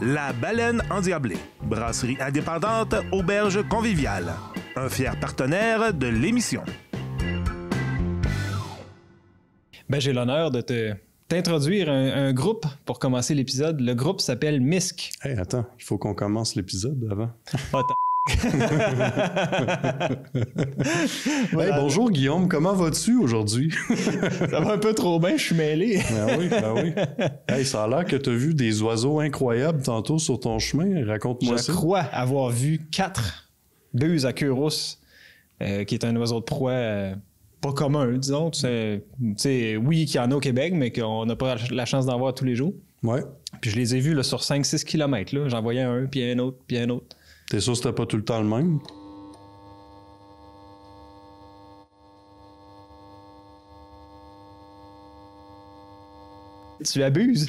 La Baleine Endiablée, brasserie indépendante, auberge conviviale. Un fier partenaire de l'émission. Ben, j'ai l'honneur de t'introduire un groupe pour commencer l'épisode. Le groupe s'appelle Misk. Hey, attends, il faut qu'on commence l'épisode avant. Hey, bonjour Guillaume, comment vas-tu aujourd'hui? Ça va un peu trop bien, je suis mêlé. Ben oui. Hey, ça a l'air que tu as vu des oiseaux incroyables tantôt sur ton chemin. Raconte-moi ça. Je crois avoir vu 4 buses à queue rousse, qui est un oiseau de proie pas commun, disons. Oui, qu'il y en a au Québec, mais qu'on n'a pas la chance d'en voir tous les jours. Ouais. Puis je les ai vus là, sur 5-6 km. Là. J'en voyais un, puis un autre, puis un autre. T'es sûr que c'était pas tout le temps le même? Tu abuses.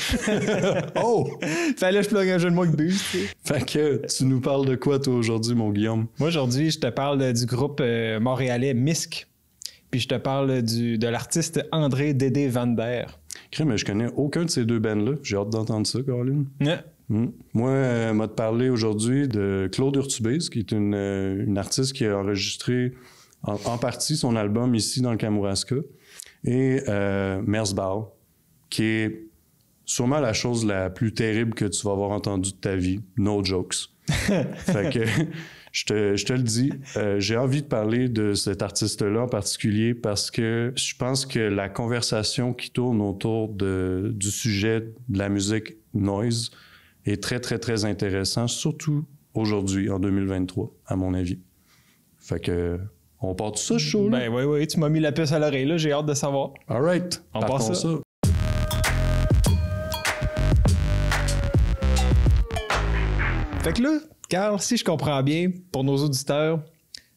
Oh! Fallait que je plug un jeu de mots avec buse. Tu sais. Fait que tu nous parles de quoi, toi, aujourd'hui, mon Guillaume? Moi, aujourd'hui, je te parle du groupe montréalais Misk. Puis je te parle de l'artiste André Dédé Van Der. Mais je connais aucun de ces deux bands-là. J'ai hâte d'entendre ça, Caroline. Ouais. Moi, m'a te parler aujourd'hui de Claude Urtubise, qui est une artiste qui a enregistré en partie son album ici dans le Kamouraska, et Merzbow, qui est sûrement la chose la plus terrible que tu vas avoir entendue de ta vie. No jokes. Fait que je te le dis, j'ai envie de parler de cet artiste-là en particulier parce que je pense que la conversation qui tourne autour du sujet de la musique noise est très, très, très intéressant, surtout aujourd'hui, en 2023, à mon avis. Fait que, on part de ça, chaud, là? Ben oui, tu m'as mis la puce à l'oreille, là, j'ai hâte de savoir. All right, on part ça. Fait que là, Carl, si je comprends bien, pour nos auditeurs,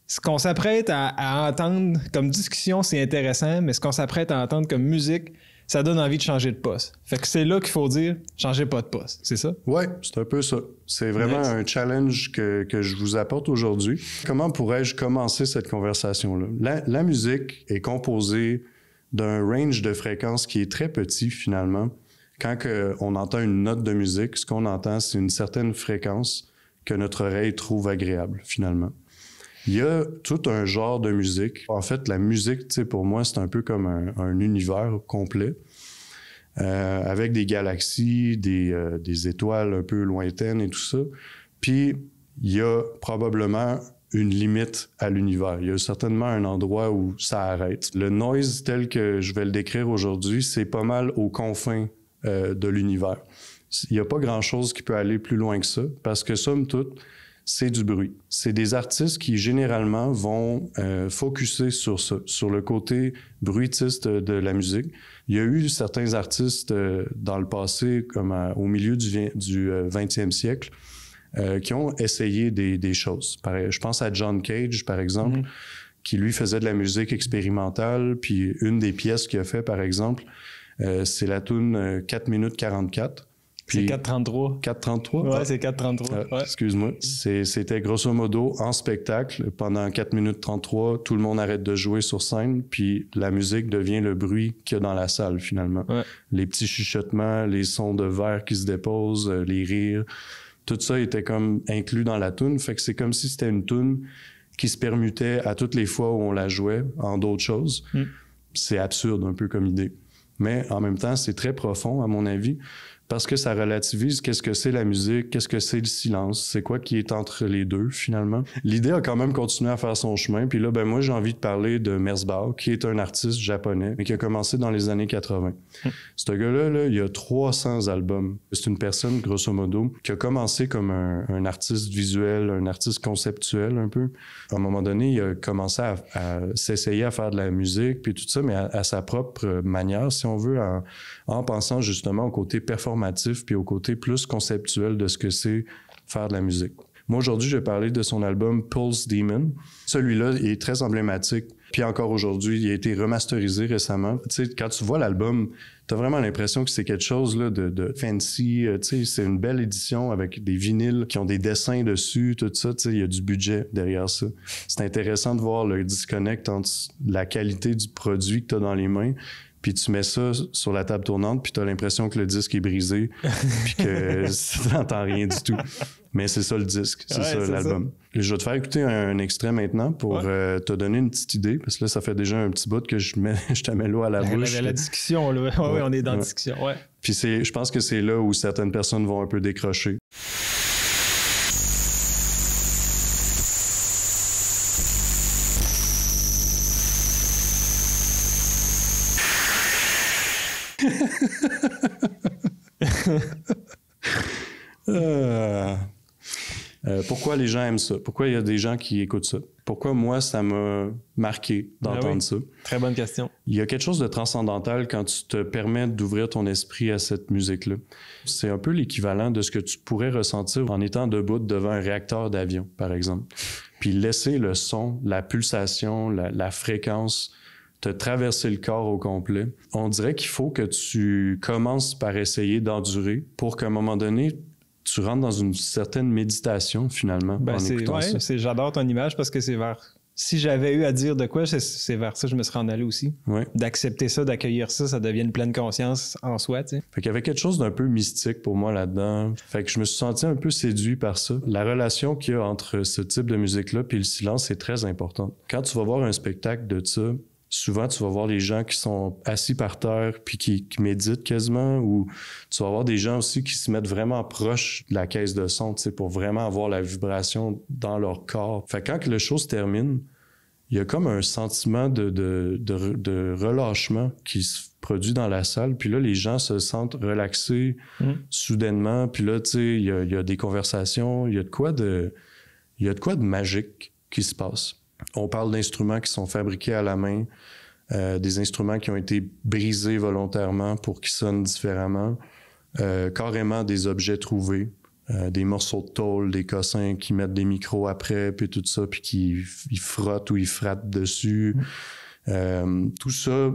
ce qu'on s'apprête à entendre comme discussion, c'est intéressant, mais ce qu'on s'apprête à entendre comme musique, ça donne envie de changer de poste. Fait que c'est là qu'il faut dire « changez pas de poste », c'est ça? Oui, c'est un peu ça. C'est vraiment un challenge que je vous apporte aujourd'hui. Comment pourrais-je commencer cette conversation-là? La musique est composée d'un range de fréquences qui est très petit, finalement. Quand on entend une note de musique, ce qu'on entend, c'est une certaine fréquence que notre oreille trouve agréable, finalement. Il y a tout un genre de musique. En fait, la musique, tu sais, pour moi, c'est un peu comme un univers complet, avec des galaxies, des étoiles un peu lointaines et tout ça. Puis, il y a probablement une limite à l'univers. Il y a certainement un endroit où ça arrête. Le noise tel que je vais le décrire aujourd'hui, c'est pas mal aux confins de l'univers. Il n'y a pas grand-chose qui peut aller plus loin que ça, parce que somme toute, c'est du bruit. C'est des artistes qui, généralement, vont focusser sur ça, sur le côté bruitiste de la musique. Il y a eu certains artistes dans le passé, comme au milieu du 20e siècle, qui ont essayé des choses. Je pense à John Cage, par exemple, qui, lui, faisait de la musique expérimentale, puis une des pièces qu'il a fait, par exemple, c'est la tune 4 minutes 44. C'est 4.33. 4.33? Ouais, c'est 4.33. Ouais. Excuse-moi. C'était grosso modo en spectacle. Pendant 4 minutes 33, tout le monde arrête de jouer sur scène, puis la musique devient le bruit qu'il y a dans la salle, finalement. Ouais. Les petits chuchotements, les sons de verre qui se déposent, les rires, tout ça était comme inclus dans la toune. Fait que c'est comme si c'était une toune qui se permutait à toutes les fois où on la jouait en d'autres choses. C'est absurde un peu comme idée. Mais en même temps, c'est très profond, à mon avis, parce que ça relativise qu'est-ce que c'est la musique, qu'est-ce que c'est le silence, c'est quoi qui est entre les deux, finalement. L'idée a quand même continué à faire son chemin, puis là, ben moi, j'ai envie de parler de Merzbow, qui est un artiste japonais, mais qui a commencé dans les années 80. Ce gars-là, il a 300 albums. C'est une personne, grosso modo, qui a commencé comme un artiste visuel, un artiste conceptuel, un peu. À un moment donné, il a commencé à s'essayer à faire de la musique, puis tout ça, mais à sa propre manière, si on veut, en pensant justement au côté performatif puis au côté plus conceptuel de ce que c'est faire de la musique. Moi, aujourd'hui, je vais parler de son album Pulse Demon. Celui-là, il est très emblématique. Puis encore aujourd'hui, il a été remasterisé récemment. Tu sais, quand tu vois l'album, t'as vraiment l'impression que c'est quelque chose là, de fancy. Tu sais, c'est une belle édition avec des vinyles qui ont des dessins dessus, tout ça. Tu sais, il y a du budget derrière ça. C'est intéressant de voir le disconnect entre la qualité du produit que t'as dans les mains puis tu mets ça sur la table tournante, puis tu as l'impression que le disque est brisé, puis que tu n'entends rien du tout. Mais c'est ça le disque, c'est ça l'album. Ça. Je vais te faire écouter un extrait maintenant pour te donner une petite idée, parce que là, ça fait déjà un petit bout que je te mets l'eau à la bouche. La discussion, là. Oui, on est dans la discussion, ouais. Puis je pense que c'est là où certaines personnes vont un peu décrocher. Pourquoi les gens aiment ça? Pourquoi il y a des gens qui écoutent ça? Pourquoi moi, ça m'a marqué d'entendre ça? Très bonne question. Il y a quelque chose de transcendantal quand tu te permets d'ouvrir ton esprit à cette musique-là. C'est un peu l'équivalent de ce que tu pourrais ressentir en étant debout devant un réacteur d'avion, par exemple. Puis laisser le son, la pulsation, la fréquence te traverser le corps au complet. On dirait qu'il faut que tu commences par essayer d'endurer pour qu'à un moment donné, tu rentres dans une certaine méditation, finalement, en écoutant ça. J'adore ton image parce que c'est vers... Si j'avais eu à dire de quoi, c'est vers ça que je me serais en allé aussi. Ouais. D'accepter ça, d'accueillir ça, ça devient une pleine conscience en soi, tu sais. Fait qu'il y avait quelque chose d'un peu mystique pour moi là-dedans. Fait que je me suis senti un peu séduit par ça. La relation qu'il y a entre ce type de musique-là puis le silence est très importante. Quand tu vas voir un spectacle de ça, souvent, tu vas voir les gens qui sont assis par terre puis qui méditent quasiment, ou tu vas voir des gens aussi qui se mettent vraiment proche de la caisse de son, tu sais, pour vraiment avoir la vibration dans leur corps. Fait que quand le show se termine, il y a comme un sentiment de relâchement qui se produit dans la salle. Puis là, les gens se sentent relaxés soudainement. Puis là, tu sais, il y a des conversations, il y a de quoi de magique qui se passe. On parle d'instruments qui sont fabriqués à la main, des instruments qui ont été brisés volontairement pour qu'ils sonnent différemment, carrément des objets trouvés, des morceaux de tôle, des cossins qui mettent des micros après, puis tout ça, puis qui frottent ou ils frappent dessus. Tout ça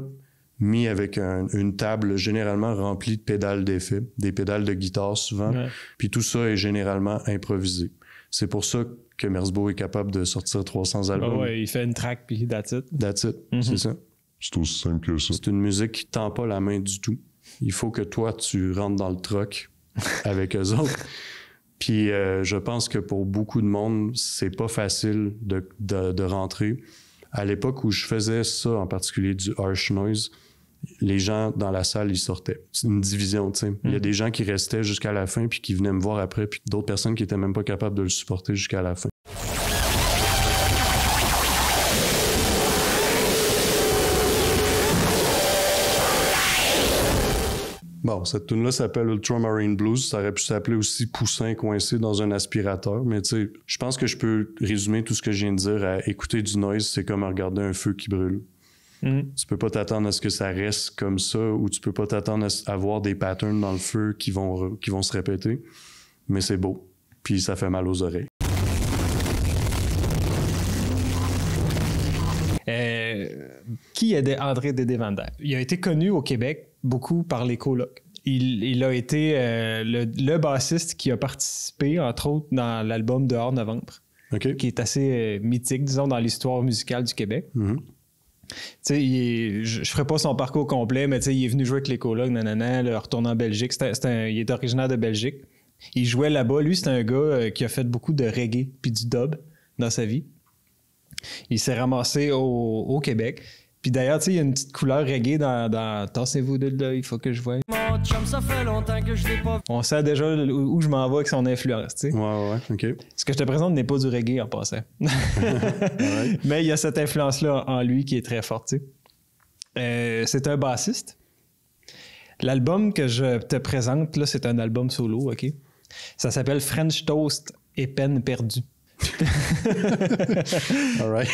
mis avec une table généralement remplie de pédales d'effets, des pédales de guitare souvent, puis tout ça est généralement improvisé. C'est pour ça que Merzbow est capable de sortir 300 albums. Ouais, il fait une track puis that's it. That's it, c'est ça. C'est aussi simple que ça. C'est une musique qui tend pas la main du tout. Il faut que toi, tu rentres dans le truck avec eux autres. Puis je pense que pour beaucoup de monde, c'est pas facile de rentrer. À l'époque où je faisais ça, en particulier du harsh noise, les gens dans la salle, ils sortaient. C'est une division, tu sais. Il y a des gens qui restaient jusqu'à la fin puis qui venaient me voir après, puis d'autres personnes qui étaient même pas capables de le supporter jusqu'à la fin. Bon, cette tune-là s'appelle Ultramarine Blues. Ça aurait pu s'appeler aussi Poussin coincé dans un aspirateur. Mais tu sais, je pense que je peux résumer tout ce que je viens de dire à écouter du noise, c'est comme à regarder un feu qui brûle. Tu peux pas t'attendre à ce que ça reste comme ça, ou tu peux pas t'attendre à voir des patterns dans le feu qui vont se répéter. Mais c'est beau. Puis ça fait mal aux oreilles. Qui est André Dédé Van Der? Il a été connu au Québec beaucoup par les colocs. Il a été le bassiste qui a participé, entre autres, dans l'album Dehors Novembre, qui est assez mythique, disons, dans l'histoire musicale du Québec. Tu sais, je ferai pas son parcours complet, mais tu sais, il est venu jouer avec les colocs, retourné en Belgique. Il est originaire de Belgique. Il jouait là-bas. Lui, c'est un gars qui a fait beaucoup de reggae puis du dub dans sa vie. Il s'est ramassé au Québec. Puis d'ailleurs, tu sais, il y a une petite couleur reggae dans Tassez-vous de là, il faut que je voie. Mon chum, ça fait longtemps que je l'ai pas vu. On sait déjà où je m'en vais avec son influence, tu sais. Ouais, OK. Ce que je te présente n'est pas du reggae en passant. Mais il y a cette influence-là en lui qui est très forte, tu sais. C'est un bassiste. L'album que je te présente, là, c'est un album solo, OK? Ça s'appelle French Toast et Peine perdue. All right.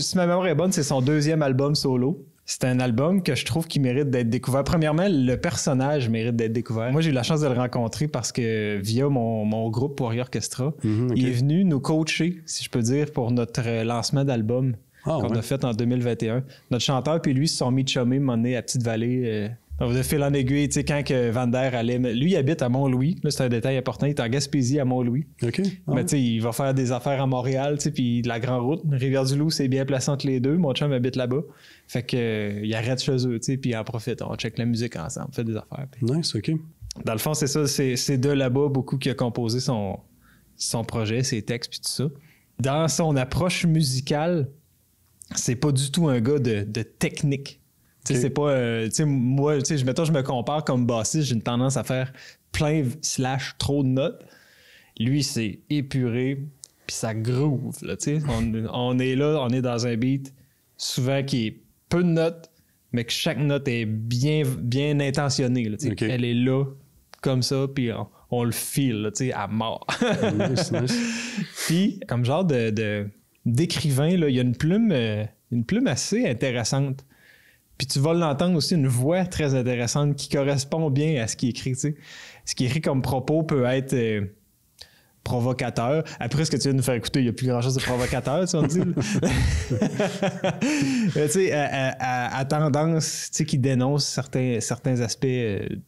Si ma mémoire est bonne, c'est son deuxième album solo. C'est un album que je trouve qui mérite d'être découvert. Premièrement, le personnage mérite d'être découvert. Moi, j'ai eu la chance de le rencontrer parce que via mon groupe Warrior Orchestra, il est venu nous coacher, si je peux dire, pour notre lancement d'album qu'on a fait en 2021. Notre chanteur puis lui se sont mis chumés, à Petite-Vallée De fil en aiguille, tu sais, quand que Van Der allait... Lui, il habite à Mont-Louis. Là, c'est un détail important. Il est en Gaspésie à Mont-Louis. OK. Mais tu sais, il va faire des affaires à Montréal, tu sais, puis la Grande Route. Rivière-du-Loup, c'est bien placé entre les deux. Mon chum habite là-bas. Fait que il arrête chez eux, tu sais, puis il en profite. On check la musique ensemble, on fait des affaires. Puis... Nice, OK. Dans le fond, c'est ça. C'est de là-bas beaucoup qui a composé son projet, ses textes, puis tout ça. Dans son approche musicale, c'est pas du tout un gars de technique. Okay. C'est pas... moi, mettons, je me compare comme bassiste, j'ai une tendance à faire plein/trop de notes. Lui, c'est épuré, puis ça groove. Là, on est là, on est dans un beat souvent qui est peu de notes, mais que chaque note est bien intentionnée. Là, okay. Elle est là, comme ça, puis on le feel là, à mort. Nice. Puis, comme genre d'écrivain, là, il y a une plume assez intéressante. Puis tu vas l'entendre aussi, une voix très intéressante qui correspond bien à ce qui est écrit. T'sais. Ce qui est écrit comme propos peut être provocateur. Après, ce que tu viens de nous faire écouter, il n'y a plus grand-chose de provocateur, on dit. à tendance qui dénonce certains aspects,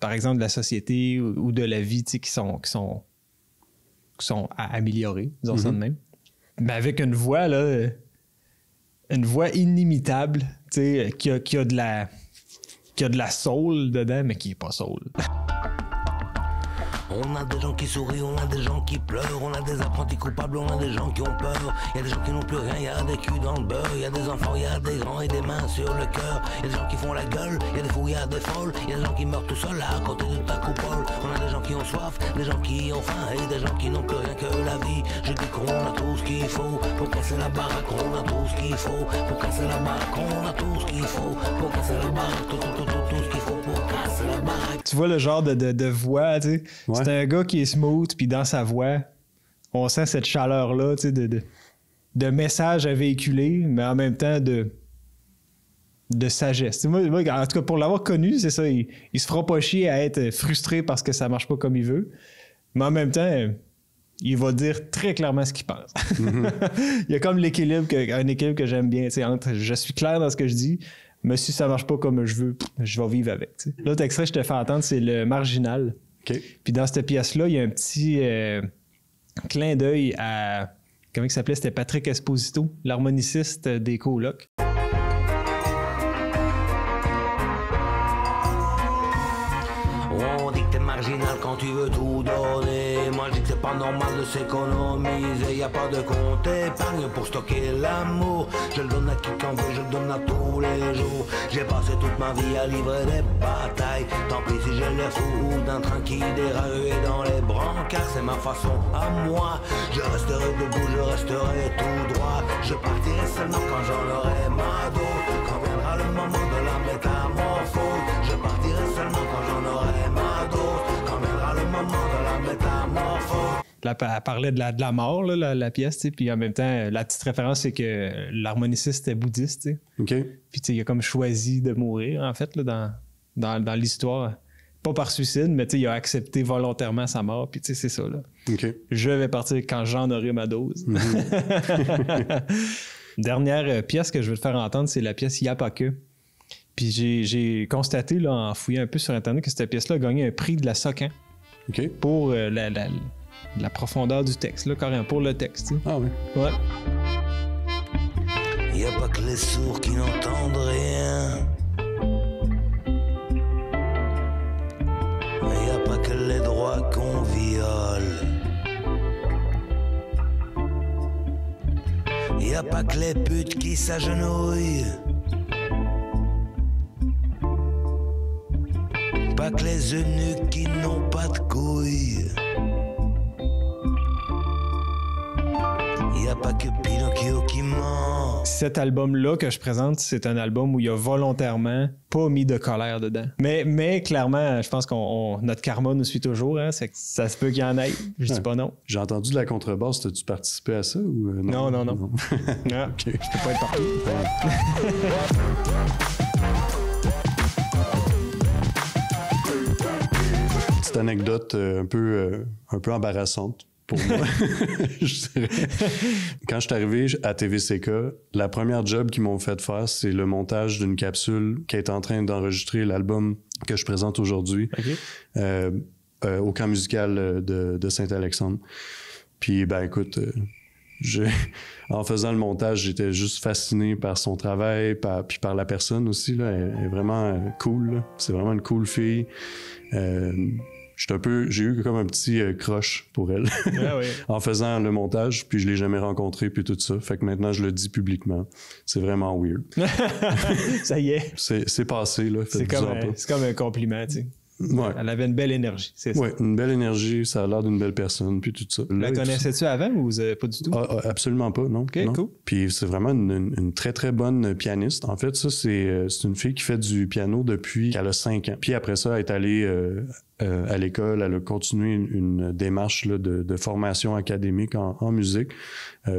par exemple, de la société ou de la vie qui sont à améliorer, disons ça de même. Mais avec une voix, là... Une voix inimitable, tu sais, qui a de la soul dedans, mais qui est pas soul. On a des gens qui sourient, on a des gens qui pleurent, on a des apprentis coupables, on a des gens qui ont peur. Il y a des gens qui n'ont plus rien, il y a des culs dans le beurre. Il y a des enfants, il y a des grands et des mains sur le cœur. Il y a des gens qui font la gueule, il y a des fous, il y a des folles. Il y a des gens qui meurent tout seuls à côté de ta coupole. On a des gens qui ont soif, des gens qui ont faim et des gens qui n'ont plus rien que la vie. Je dis qu'on a tout ce qu'il faut pour casser la baraque, on a tout ce qu'il faut pour casser la baraque, on a tout ce qu'il faut pour casser la baraque, tout ce qu'il faut pour casser la baraque. Tu vois le genre de voix, tu sais. Ouais. C'est un gars qui est smooth, puis dans sa voix, on sent cette chaleur-là, tu sais, de message à véhiculer, mais en même temps de sagesse. Moi, en tout cas, pour l'avoir connu, c'est ça, il se fera pas chier à être frustré parce que ça marche pas comme il veut, mais en même temps, il va dire très clairement ce qu'il pense. Il y a comme un équilibre que j'aime bien, tu sais, entre je suis clair dans ce que je dis, mais si ça marche pas comme je veux, je vais vivre avec. T'sais. L'autre extrait que je te fais entendre, c'est le Marginal. Okay. Puis dans cette pièce-là, il y a un petit clin d'œil à... Comment il s'appelait? C'était Patrick Esposito, l'harmoniciste des Colocs. On dit que t'es marginal quand tu veux tout donner. Moi je dis que c'est pas normal de s'économiser. Y a pas de compte épargne pour stocker l'amour. Je le donne à qui qu'en veut, je le donne à tous les jours. J'ai passé toute ma vie à livrer des batailles. Tant pis si j'ai l'air fou d'un train qui déraille et dans les brancards. C'est ma façon à moi. Je resterai debout, je resterai tout droit. Je partirai seulement quand j'en aurai ma dose. Quand viendra le moment de la métamorphose. Je partirai seulement quand j'en aurai ma dose. Quand viendra le moment de la métamorphose. Là, elle parlait de la mort, là, la pièce, t'sais, puis en même temps, la petite référence, c'est que l'harmoniciste est bouddhiste. T'sais. OK. Puis il a comme choisi de mourir, en fait, là, dans l'histoire. Pas par suicide, mais il a accepté volontairement sa mort, puis c'est ça. Là. OK. Je vais partir quand j'en aurai ma dose. Dernière pièce que je veux te faire entendre, c'est la pièce Y'a pas que. Puis j'ai constaté, là, en fouillant un peu sur Internet, que cette pièce-là a gagné un prix de la SOCAN. OK. Pour la profondeur du texte, là, carrément, pour le texte. T'sais. Ah oui? Ouais. Y a pas que les sourds qui n'entendent rien. Y a pas que les droits qu'on viole. Y a pas que les putes qui s'agenouillent. Pas que les eunuques qui n'ont pas de couilles. Y a pas que Pinocchio qui ment. Cet album-là que je présente, c'est un album où il y a volontairement pas mis de colère dedans. Mais clairement, je pense que notre karma nous suit toujours. Hein, c'est que ça se peut qu'il y en ait. Je dis pas non. J'ai entendu de la contrebasse. T'as-tu participé à ça? Ou non? Non. Non. Ah, okay. Je peux pas être partout. Petite anecdote un peu embarrassante pour moi, je dirais. Quand je suis arrivé à TVCK, la première job qu'ils m'ont fait faire, c'est le montage d'une capsule qui est en train d'enregistrer l'album que je présente aujourd'hui au camp musical de Saint-Alexandre. Puis, ben écoute, en faisant le montage, j'étais juste fasciné par son travail, puis par la personne aussi. Là. Elle est vraiment cool. Là. C'est vraiment une cool fille. J'ai eu comme un petit crush pour elle en faisant le montage, puis je l'ai jamais rencontré, puis tout ça. Fait que maintenant, je le dis publiquement. C'est vraiment weird. Ça y est. C'est passé, là. C'est comme un compliment, tu sais. Ouais. Elle avait une belle énergie, c'est ça? Oui, une belle énergie, ça a l'air d'une belle personne, puis tout ça. La connaissais-tu avant ou pas du tout? Absolument pas, non. OK, non. cool. Puis c'est vraiment une très, très bonne pianiste. En fait, ça, c'est une fille qui fait du piano depuis qu'elle a 5 ans. Puis après ça, elle est allée à l'école, elle a continué une démarche là, de formation académique en musique,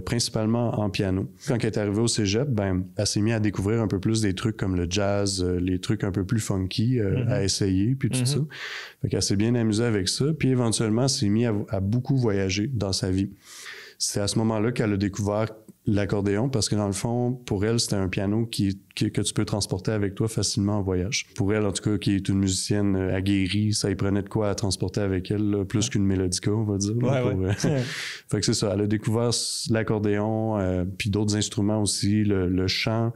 principalement en piano. Quand elle est arrivée au cégep, ben, elle s'est mise à découvrir un peu plus des trucs comme le jazz, les trucs un peu plus funky à essayer, puis tout ça. Fait qu'elle s'est bien amusée avec ça, puis éventuellement, elle s'est mise à beaucoup voyager dans sa vie. C'est à ce moment-là qu'elle a découvert l'accordéon, parce que dans le fond, pour elle, c'était un piano que tu peux transporter avec toi facilement en voyage. Pour elle, en tout cas, qui est une musicienne aguerrie, ça y prenait de quoi à transporter avec elle, là, plus qu'une mélodica, on va dire. Fait que c'est ça, elle a découvert l'accordéon, puis d'autres instruments aussi, le chant,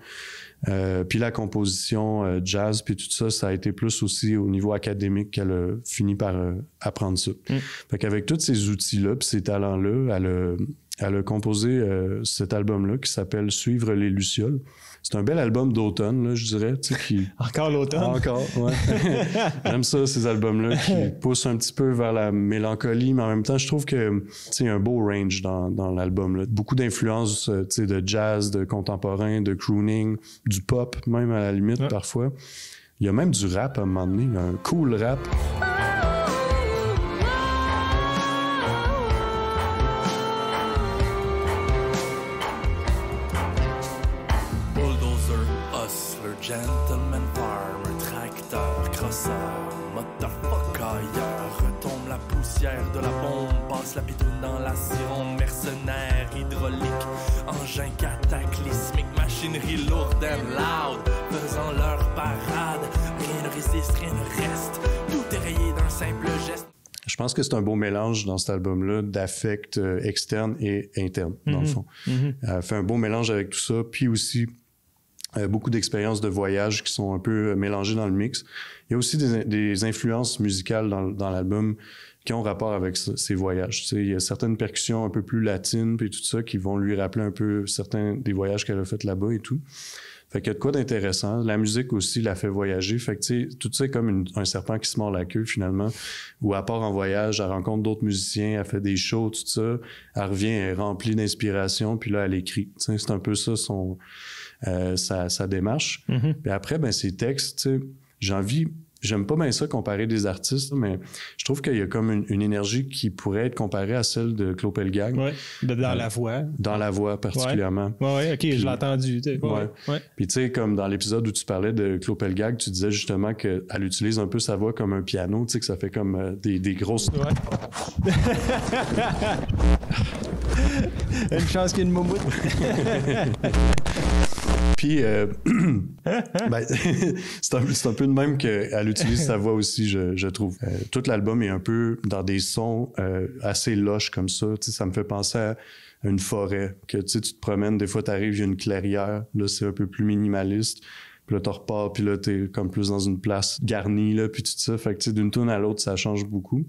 puis la composition jazz, puis tout ça, ça a été plus aussi au niveau académique qu'elle a fini par apprendre ça. Fait qu'avec tous ces outils-là, puis ces talents-là, elle a composé cet album-là qui s'appelle « Suivre les Lucioles ». C'est un bel album d'automne, là, je dirais. Encore l'automne? Encore, ouais. J'aime ça, ces albums-là, qui poussent un petit peu vers la mélancolie, mais en même temps, je trouve que il y a un beau range dans l'album. Là. Beaucoup d'influences de jazz, de contemporain, de crooning, du pop, même à la limite, parfois. Il y a même du rap à un moment donné, un cool rap. Gentleman farmer, tracteur, crosseur, motherfucker ailleurs. Retombe la poussière de la bombe, passe la pitoune dans la sironde. Mercenaire, hydraulique, engin cataclysmique, machinerie lourde and loud, faisant leur parade. Rien ne résiste, rien ne reste, tout est rayé d'un simple geste. Je pense que c'est un beau mélange dans cet album-là d'affect externe et interne, dans le fond. Elle fait un beau mélange avec tout ça, puis aussi beaucoup d'expériences de voyage qui sont un peu mélangées dans le mix. Il y a aussi des influences musicales dans l'album qui ont rapport avec ces voyages. Tu sais, il y a certaines percussions un peu plus latines puis tout ça qui vont lui rappeler un peu certains des voyages qu'elle a fait là-bas et tout. Fait qu'il y a de quoi d'intéressant. La musique aussi l'a fait voyager. Fait que tu sais, tout ça est comme un serpent qui se mord la queue finalement. Où elle part en voyage, elle rencontre d'autres musiciens, elle fait des shows, tout ça. Elle revient, elle est remplie d'inspiration, puis là elle écrit. Tu sais, c'est un peu ça sa démarche. Puis après, ben ses textes, tu sais, j'aime pas bien ça comparer des artistes, mais je trouve qu'il y a comme une énergie qui pourrait être comparée à celle de Claude Pelgag. Oui, dans la voix. Dans la voix particulièrement. Oui, OK, puis, je l'ai entendu. Puis tu sais, comme dans l'épisode où tu parlais de Claude Pelgag, tu disais justement qu'elle utilise un peu sa voix comme un piano, tu sais, que ça fait comme des grosses... Ouais. Une chance qu'il y ait une moumoute. Puis, ben, c'est un peu de même qu'elle utilise sa voix aussi, je trouve. Tout l'album est un peu dans des sons assez loches comme ça. Tu sais, ça me fait penser à une forêt, que tu sais, tu te promènes, des fois t'arrives, il y a une clairière, là c'est un peu plus minimaliste. Puis là, tu repars, puis là, t'es comme plus dans une place garnie, là, puis tout ça. Fait que tu sais, d'une tune à l'autre, ça change beaucoup.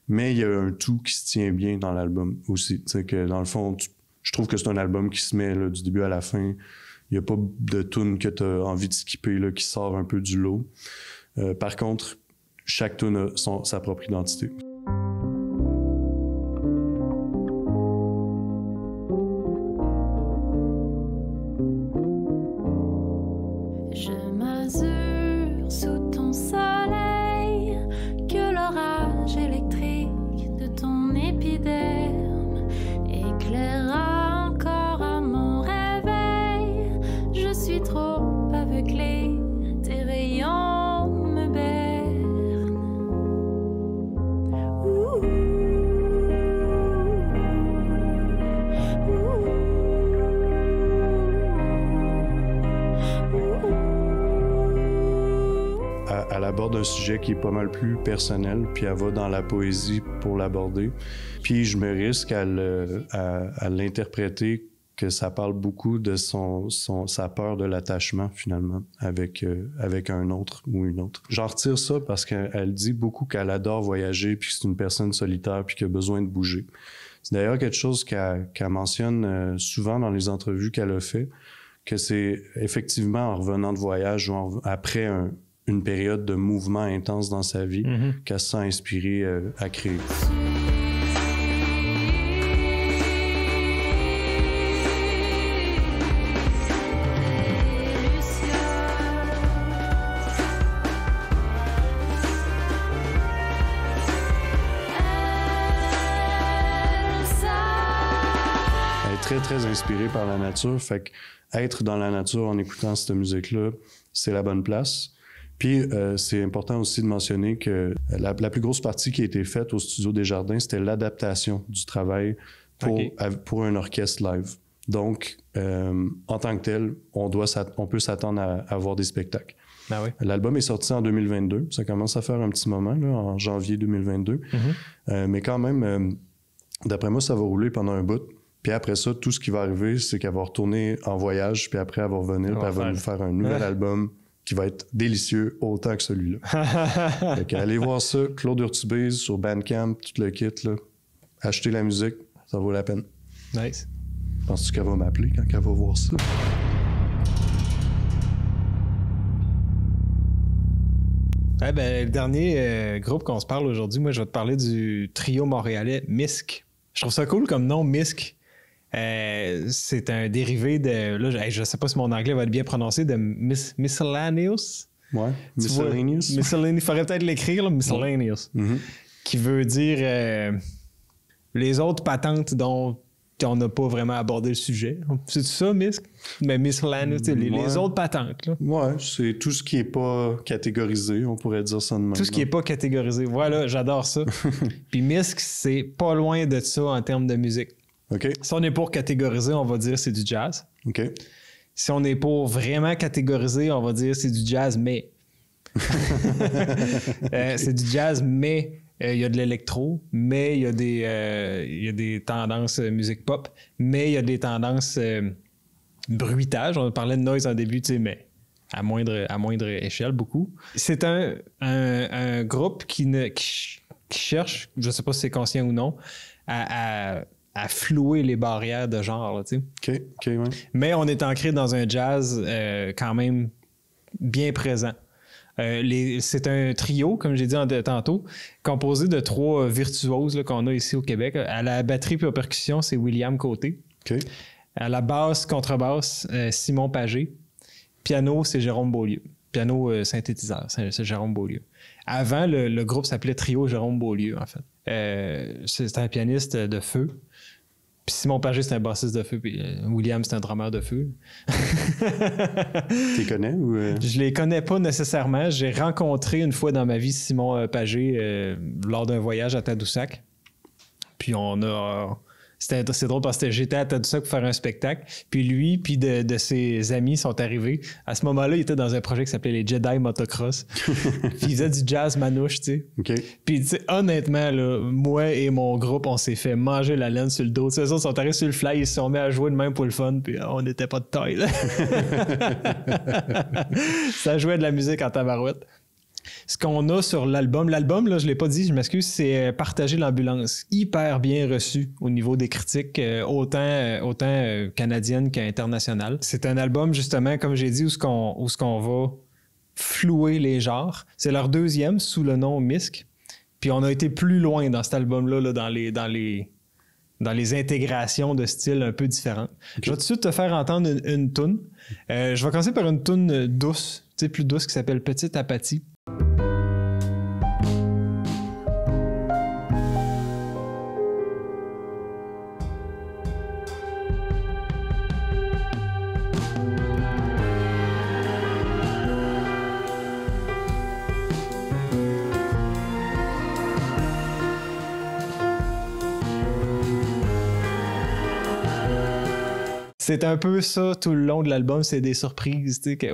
Mais il y a un tout qui se tient bien dans l'album aussi. Tu sais, que dans le fond, je trouve que c'est un album qui se met là, du début à la fin. Il n'y a pas de tune que tu as envie de skipper là, qui sort un peu du lot. Par contre, chaque tune a sa propre identité. Je m'assure sous ton soleil que l'orage électrique de ton épiderme éclairera encore à mon réveil. Je suis trop aveuglée, tes rayons me bernent. aborde un sujet qui est pas mal plus personnel, puis elle va dans la poésie pour l'aborder. Puis je me risque à l'interpréter que ça parle beaucoup de sa peur de l'attachement, finalement, avec un autre ou une autre. J'en retire ça parce qu'elle dit beaucoup qu'elle adore voyager, puis que c'est une personne solitaire, puis qui a besoin de bouger. C'est d'ailleurs quelque chose qu'elle mentionne souvent dans les entrevues qu'elle a fait, que c'est effectivement en revenant de voyage ou après une période de mouvement intense dans sa vie qu'elle se sent inspirée à créer. Très inspiré par la nature, fait qu'être dans la nature en écoutant cette musique-là, c'est la bonne place. Puis c'est important aussi de mentionner que la plus grosse partie qui a été faite au Studio Desjardins, c'était l'adaptation du travail pour un orchestre live. Donc, en tant que tel, on peut s'attendre à avoir des spectacles. Ah oui. L'album est sorti en 2022, ça commence à faire un petit moment, là, en janvier 2022. Mais quand même, d'après moi, ça va rouler pendant un bout. Puis après ça, tout ce qui va arriver, c'est qu'elle va retourner en voyage, puis après, elle va revenir, puis elle va nous faire un nouvel album qui va être délicieux autant que celui-là. Fait qu'allez voir ça, Claude Urtubise sur Bandcamp, tout le kit, là. Achetez la musique, ça vaut la peine. Nice. Penses-tu qu'elle va m'appeler quand elle va voir ça? Le dernier groupe qu'on se parle aujourd'hui, moi, je vais te parler du trio montréalais Misk. Je trouve ça cool comme nom, Misk. C'est un dérivé de... Là, je sais pas si mon anglais va être bien prononcé, de Miscellaneous. Ouais, Miscellaneous. Il faudrait peut-être l'écrire, là, Miscellaneous. Qui veut dire les autres patentes dont on n'a pas vraiment abordé le sujet. C'est ça, Misk? Mais Miscellaneous, les autres patentes. Là. Ouais, c'est tout ce qui n'est pas catégorisé, on pourrait dire ça de même. Tout ce qui n'est pas catégorisé. Voilà, j'adore ça. Puis Misk, c'est pas loin de ça en termes de musique. OK. Si on est pour catégoriser, on va dire c'est du jazz. OK. Si on est pour vraiment catégoriser, on va dire c'est du jazz, mais... c'est du jazz, mais il y a de l'électro, mais il y a des tendances musique pop, mais il y a des tendances bruitage. On parlait de noise en début, tu sais, mais à moindre échelle, beaucoup. C'est un groupe qui cherche, je ne sais pas si c'est conscient ou non, à flouer les barrières de genre, tu sais. OK, ouais. Mais on est ancré dans un jazz quand même bien présent. C'est un trio, comme j'ai dit tantôt, composé de 3 virtuoses là, qu'on a ici au Québec. À la batterie et aux percussions, c'est William Côté. OK. À la basse, contrebasse, Simon Pagé. Piano, c'est Jérôme Beaulieu. Piano synthétiseur, c'est Jérôme Beaulieu. Avant, le groupe s'appelait Trio Jérôme Beaulieu, en fait. C'est un pianiste de feu. Puis Simon Pagé, c'est un bassiste de feu. Puis William, c'est un drummer de feu. Tu les connais ou... Je les connais pas nécessairement. J'ai rencontré une fois dans ma vie Simon Pagé lors d'un voyage à Tadoussac. Puis c'est drôle parce que j'étais à Tadoussac pour faire un spectacle. Puis lui, puis de ses amis sont arrivés. À ce moment-là, il était dans un projet qui s'appelait les Jedi Motocross. Puis il faisait du jazz manouche, tu sais. OK. Puis tu sais, honnêtement, là, moi et mon groupe, on s'est fait manger la laine sur le dos. Tu sais, eux autres sont arrivés sur le fly, ils se sont mis à jouer de même pour le fun. Puis on n'était pas de taille, là. Ça jouait de la musique en tabarouette. Ce qu'on a sur l'album, là, je l'ai pas dit, je m'excuse, c'est Partager l'ambulance. Hyper bien reçu au niveau des critiques, autant canadiennes qu'internationales. C'est un album, justement, comme j'ai dit, où ce qu'on va flouer les genres. C'est leur deuxième sous le nom Misk. Puis on a été plus loin dans cet album-là, là, dans les intégrations de styles un peu différentes. Okay. Je vais tout de suite te faire entendre une toune. Je vais commencer par une toune douce, tu sais, plus douce, qui s'appelle Petite Apathie. c'est un peu ça tout le long de l'album, c'est des surprises, tu sais, que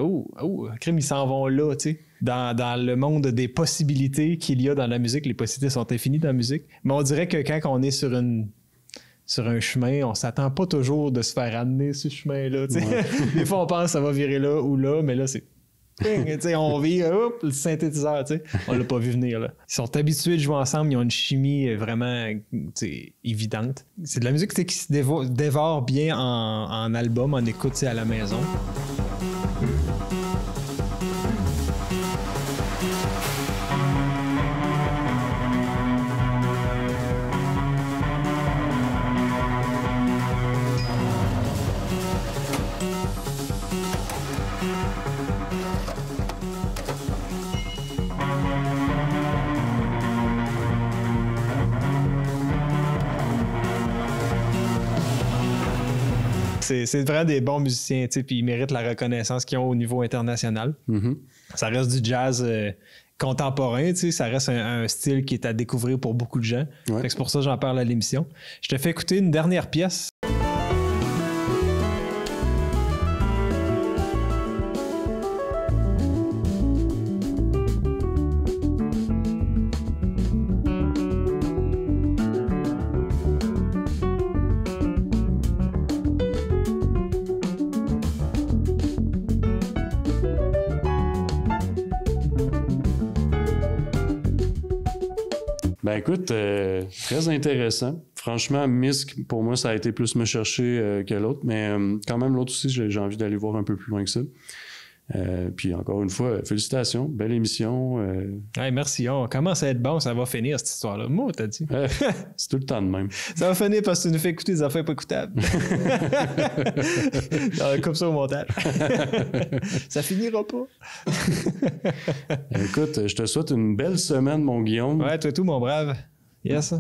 crime, ils s'en vont là, tu sais. Dans le monde des possibilités qu'il y a dans la musique, les possibilités sont infinies dans la musique. Mais on dirait que quand on est sur un chemin, on s'attend pas toujours de se faire amener ce chemin-là, tu sais. Ouais. Des fois, on pense que ça va virer là ou là, mais là, c'est... on vire, le synthétiseur, tu sais, on l'a pas vu venir là. Ils sont habitués de jouer ensemble, ils ont une chimie vraiment évidente. C'est de la musique qui se dévore bien en album, en écoute à la maison. C'est vraiment des bons musiciens, puis ils méritent la reconnaissance qu'ils ont au niveau international. Mm-hmm. Ça reste du jazz contemporain, ça reste un style qui est à découvrir pour beaucoup de gens. Ouais. C'est pour ça que j'en parle à l'émission. Je te fais écouter une dernière pièce. Ben écoute, très intéressant. Franchement, Misk, pour moi, ça a été plus me chercher que l'autre, mais quand même, l'autre aussi, j'ai envie d'aller voir un peu plus loin que ça. Puis encore une fois, félicitations, belle émission. Hey, merci, on commence à être bon, ça va finir cette histoire-là. Moi, t'as dit. C'est tout le temps de même. Ça va finir parce que tu nous fais écouter des affaires pas écoutables. Comme ça au montage. Ça finira pas. Écoute, je te souhaite une belle semaine, mon Guillaume. Ouais, toi tout, mon brave. Yes.